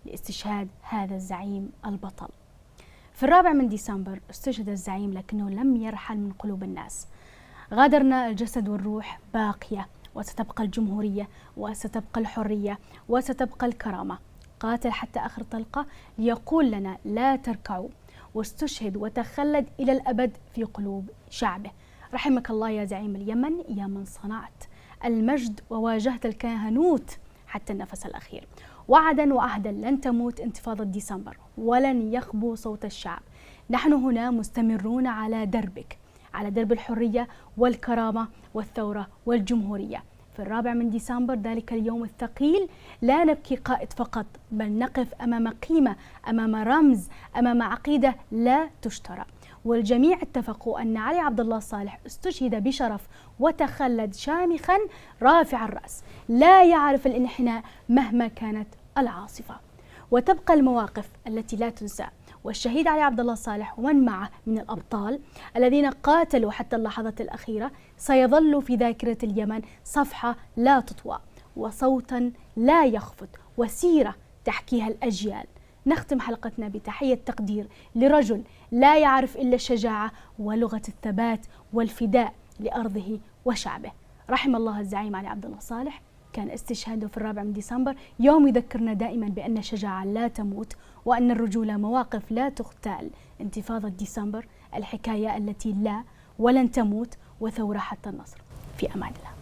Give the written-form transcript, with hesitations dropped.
لاستشهاد هذا الزعيم البطل. في 4 ديسمبر استشهد الزعيم لكنه لم يرحل من قلوب الناس. غادرنا الجسد والروح باقية، وستبقى الجمهورية وستبقى الحرية وستبقى الكرامة. قاتل حتى آخر طلقة ليقول لنا لا تركعوا، واستشهد وتخلد إلى الأبد في قلوب شعبه. رحمك الله يا زعيم اليمن، يا من صنعت المجد وواجهت الكهنوت حتى النفس الأخير. وعدا وعهدا لن تموت انتفاضة ديسمبر ولن يخبو صوت الشعب. نحن هنا مستمرون على دربك، على درب الحرية والكرامة والثورة والجمهورية. في 4 ديسمبر ذلك اليوم الثقيل لا نبكي قائد فقط، بل نقف أمام قيمة، أمام رمز، أمام عقيدة لا تشترى. والجميع اتفقوا أن علي عبد الله صالح استشهد بشرف وتخلد شامخا رافع الرأس، لا يعرف الانحناء مهما كانت العاصفة. وتبقى المواقف التي لا تنسى، والشهيد علي عبد الله صالح ومن معه من الأبطال الذين قاتلوا حتى اللحظات الأخيرة سيظل في ذاكرة اليمن صفحة لا تطوى، وصوتا لا يخفت، وسيرة تحكيها الأجيال. نختم حلقتنا بتحية تقدير لرجل لا يعرف إلا الشجاعة ولغة الثبات والفداء لأرضه وشعبه. رحم الله الزعيم علي عبد الله صالح. كان استشهاده في 4 ديسمبر يوم يذكرنا دائما بأن الشجاعة لا تموت، وأن الرجولة مواقف لا تغتال. انتفاضة ديسمبر الحكاية التي لا ولن تموت، وثورة حتى النصر. في أمان الله.